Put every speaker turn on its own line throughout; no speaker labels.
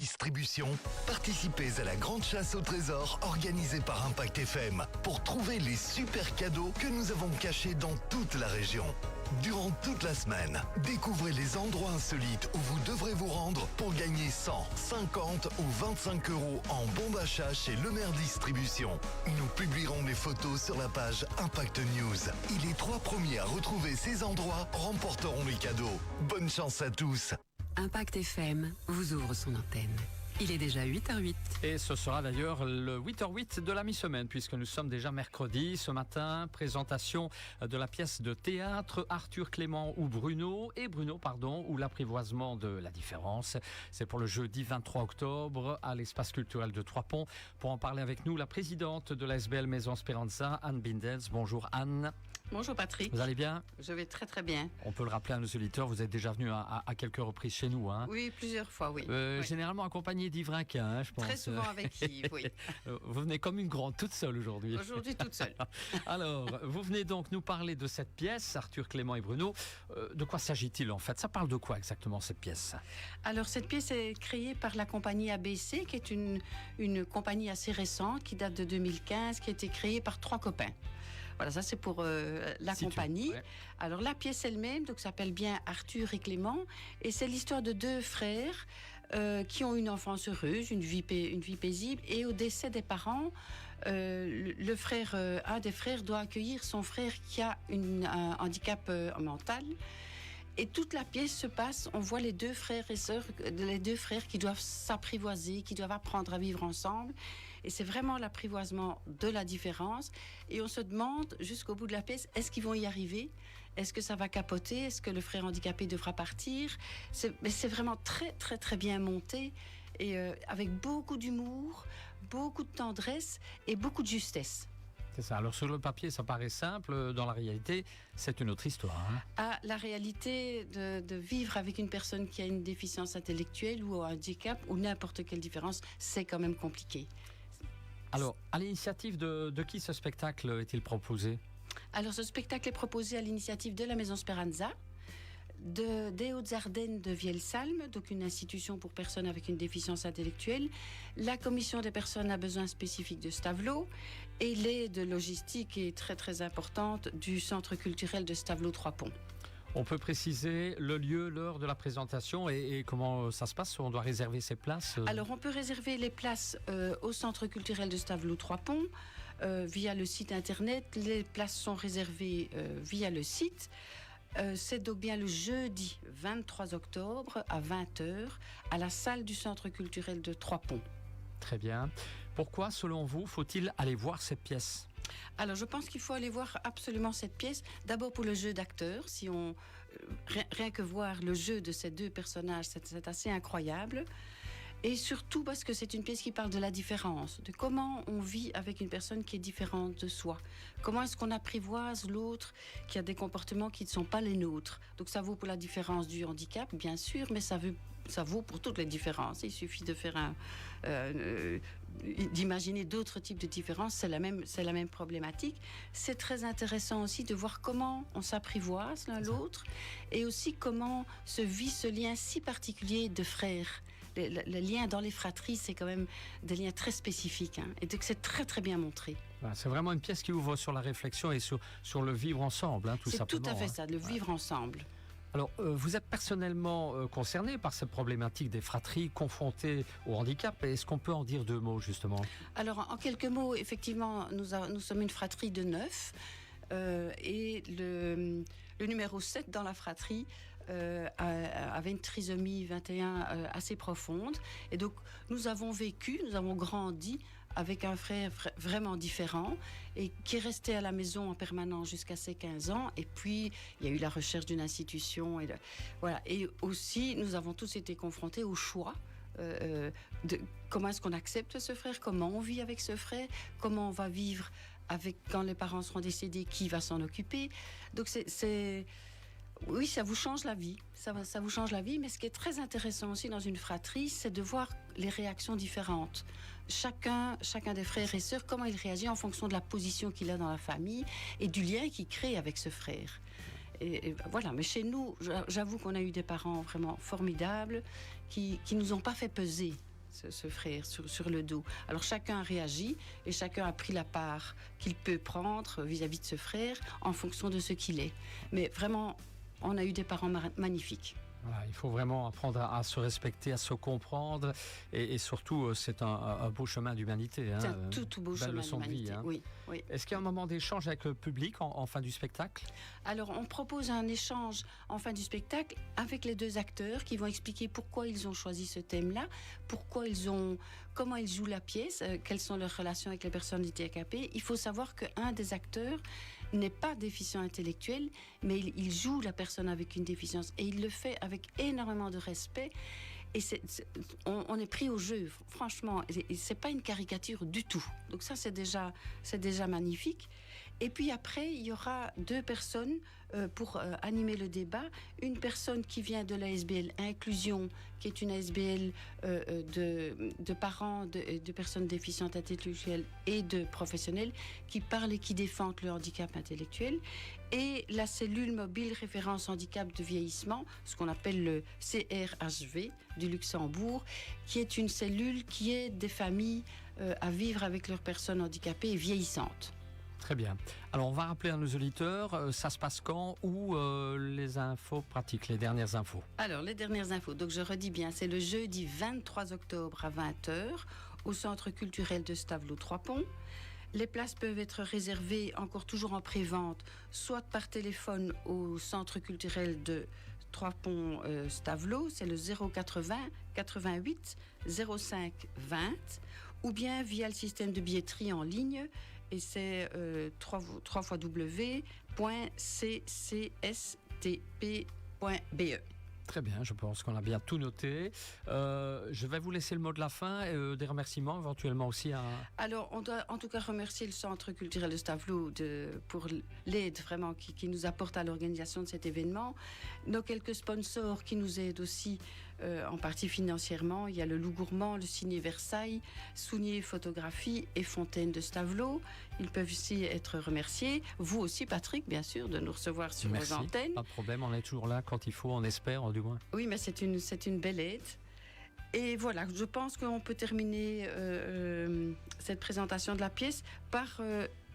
Distribution, participez à la grande chasse au trésor organisée par Impact FM pour trouver les super cadeaux que nous avons cachés dans toute la région. Durant toute la semaine, découvrez les endroits insolites où vous devrez vous rendre pour gagner 100, 50 ou 25 euros en bon d'achat chez Lemaire Distribution. Nous publierons les photos sur la page Impact News. Et les 3 premiers à retrouver ces endroits remporteront les cadeaux. Bonne chance à tous.
Impact FM vous ouvre son antenne. Il est déjà 8h08.
Et ce sera d'ailleurs le 8h08 de la mi-semaine, puisque nous sommes déjà mercredi. Ce matin, présentation de la pièce de théâtre Arthur Clément ou Bruno, ou l'apprivoisement de la différence. C'est pour le jeudi 23 octobre à l'espace culturel de Trois-Ponts. Pour en parler avec nous, la présidente de la SBL Maison Speranza, Anne Bindels. Bonjour Anne.
Bonjour Patrick.
Vous allez bien?
Je vais très très bien.
On peut le rappeler à nos auditeurs, vous êtes déjà venu à quelques reprises chez nous. Hein.
Oui, plusieurs fois, oui.
Généralement accompagné d'Yves Rinquin, je pense.
Très souvent avec Yves, oui.
Vous venez comme une grande, toute seule aujourd'hui.
Aujourd'hui, toute seule.
Alors, vous venez donc nous parler de cette pièce, Arthur Clément et Bruno. De quoi s'agit-il en fait? Ça parle de quoi exactement cette pièce?
Alors, cette pièce est créée par la compagnie ABC, qui est une compagnie assez récente, qui date de 2015, qui a été créée par 3 copains. Voilà, ça c'est pour la compagnie. Ouais. Alors la pièce elle-même donc s'appelle bien Arthur et Clément, et c'est l'histoire de 2 frères qui ont une enfance heureuse, une vie paisible, et au décès des parents, un des frères doit accueillir son frère qui a un handicap mental. Et toute la pièce se passe, on voit les 2 frères et sœurs, les 2 frères qui doivent s'apprivoiser, qui doivent apprendre à vivre ensemble. Et c'est vraiment l'apprivoisement de la différence. Et on se demande, jusqu'au bout de la pièce, est-ce qu'ils vont y arriver? Est-ce que ça va capoter? Est-ce que le frère handicapé devra partir? Mais c'est vraiment très, très, très bien monté. Et avec beaucoup d'humour, beaucoup de tendresse et beaucoup de justesse.
C'est ça. Alors sur le papier, ça paraît simple. Dans la réalité, c'est une autre histoire. Hein.
Ah, la réalité de vivre avec une personne qui a une déficience intellectuelle ou un handicap ou n'importe quelle différence, c'est quand même compliqué.
Alors, à l'initiative de qui ce spectacle est-il proposé?
Alors, ce spectacle est proposé à l'initiative de la Maison Speranza, des Hautes-Ardennes de Vielsalm, donc une institution pour personnes avec une déficience intellectuelle, la commission des personnes à besoins spécifiques de Stavelot et l'aide logistique est très très importante du centre culturel de Stavelot Trois-Ponts.
On peut préciser le lieu, l'heure de la présentation et comment ça se passe? On doit réserver ses places?
Alors on peut réserver les places au centre culturel de Stavelot Trois-Ponts via le site internet. Les places sont réservées via le site. C'est donc bien le jeudi 23 octobre à 20h à la salle du centre culturel de Trois-Ponts.
Très bien. Pourquoi, selon vous, faut-il aller voir cette pièce?
Alors, je pense qu'il faut aller voir absolument cette pièce. D'abord pour le jeu d'acteurs. Rien que voir le jeu de ces 2 personnages, c'est assez incroyable. Et surtout parce que c'est une pièce qui parle de la différence, de comment on vit avec une personne qui est différente de soi. Comment est-ce qu'on apprivoise l'autre qui a des comportements qui ne sont pas les nôtres. Donc ça vaut pour la différence du handicap, bien sûr, mais ça vaut pour toutes les différences. Il suffit de faire d'imaginer d'autres types de différences, c'est la même problématique. C'est très intéressant aussi de voir comment on s'apprivoise l'un l'autre et aussi comment se vit ce lien si particulier de frères. Le lien dans les fratries, c'est quand même des liens très spécifiques. Hein, et donc c'est très très bien montré.
C'est vraiment une pièce qui ouvre sur la réflexion et sur le vivre ensemble, hein, tout simplement.
C'est tout à fait ça, le vivre ensemble.
Alors, vous êtes personnellement concerné par cette problématique des fratries confrontées au handicap. Est-ce qu'on peut en dire 2 mots, justement? Alors,
en quelques mots, effectivement, nous sommes une fratrie de 9. Et le numéro 7 dans la fratrie avait une trisomie 21 assez profonde. Et donc, nous avons grandi avec un frère vraiment différent et qui est resté à la maison en permanence jusqu'à ses 15 ans. Et puis, il y a eu la recherche d'une institution. Voilà. Et aussi, nous avons tous été confrontés au choix. De comment est-ce qu'on accepte ce frère, comment on vit avec ce frère, comment on va vivre avec quand les parents seront décédés, qui va s'en occuper. Donc oui, ça vous change la vie, ça vous change la vie, mais ce qui est très intéressant aussi dans une fratrie, c'est de voir les réactions différentes. Chacun des frères et sœurs, comment il réagit en fonction de la position qu'il a dans la famille et du lien qu'il crée avec ce frère. Et voilà, mais chez nous, j'avoue qu'on a eu des parents vraiment formidables qui nous ont pas fait peser ce frère, sur le dos. Alors chacun réagit et chacun a pris la part qu'il peut prendre vis-à-vis de ce frère en fonction de ce qu'il est. Mais vraiment, on a eu des parents magnifiques.
Voilà, il faut vraiment apprendre à se respecter, à se comprendre et surtout c'est un beau chemin d'humanité.
C'est un tout beau chemin d'humanité.
Hein.
Oui, oui.
Est-ce qu'il y a un moment d'échange avec le public en fin du spectacle?
Alors on propose un échange en fin du spectacle avec les deux acteurs qui vont expliquer pourquoi ils ont choisi ce thème-là, comment ils jouent la pièce, quelles sont leurs relations avec les personnes handicapées. Il faut savoir qu'un des acteurs n'est pas déficient intellectuel, mais il joue la personne avec une déficience et il le fait avec énormément de respect. Et on est pris au jeu, franchement, et c'est pas une caricature du tout. Donc ça, c'est déjà magnifique. Et puis après, il y aura deux personnes pour animer le débat. Une personne qui vient de l'ASBL Inclusion, qui est une ASBL de parents de personnes déficientes intellectuelles et de professionnels qui parlent et qui défendent le handicap intellectuel. Et la cellule mobile référence handicap de vieillissement, ce qu'on appelle le CRHV du Luxembourg, qui est une cellule qui aide des familles à vivre avec leurs personnes handicapées et vieillissantes.
Très bien. Alors, on va rappeler à nos auditeurs, ça se passe quand, où les infos pratiques, les dernières infos?
Alors, les dernières infos, donc je redis bien, c'est le jeudi 23 octobre à 20h au Centre culturel de Stavelot-Trois-Ponts. Les places peuvent être réservées, encore toujours en pré-vente, soit par téléphone au Centre culturel de Trois-Ponts Stavelot, c'est le 080 88 05 20, ou bien via le système de billetterie en ligne, et c'est www.ccsTP.be.
Très bien, je pense qu'on a bien tout noté. Je vais vous laisser le mot de la fin, des remerciements éventuellement aussi à...
Alors, on doit en tout cas remercier le Centre culturel de Stavelot pour l'aide vraiment qui nous apporte à l'organisation de cet événement. Nos quelques sponsors qui nous aident aussi en partie financièrement. Il y a le Loup Gourmand, le Ciné Versailles, Sounier Photographie et Fontaine de Stavelot. Ils peuvent aussi être remerciés. Vous aussi, Patrick, bien sûr, de nous recevoir sur vos antennes.
Pas de problème, on est toujours là quand il faut, on espère, du moins.
Oui, mais c'est une belle aide. Et voilà, je pense qu'on peut terminer cette présentation de la pièce par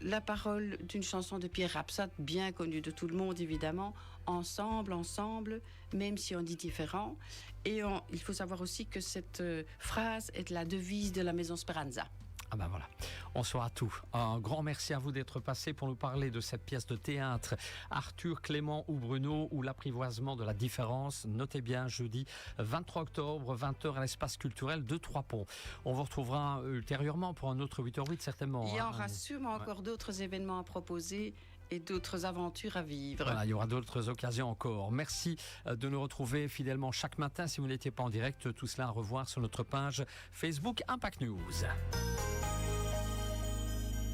la parole d'une chanson de Pierre Rapsat, bien connue de tout le monde, évidemment. Ensemble, même si on dit différent. Et il faut savoir aussi que cette phrase est la devise de la Maison Speranza.
Ah ben voilà, on saura tout. Un grand merci à vous d'être passé pour nous parler de cette pièce de théâtre Arthur, Clément ou Bruno ou l'apprivoisement de la différence. Notez bien, jeudi 23 octobre, 20h à l'espace culturel de Trois-Ponts. On vous retrouvera ultérieurement pour un autre 8h08 certainement.
Il y aura sûrement encore d'autres événements à proposer et d'autres aventures à vivre.
Voilà, il y aura d'autres occasions encore. Merci de nous retrouver fidèlement chaque matin. Si vous n'étiez pas en direct, tout cela à revoir sur notre page Facebook Impact News.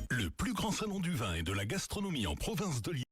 Le plus grand salon du vin et de la gastronomie en province de Lyon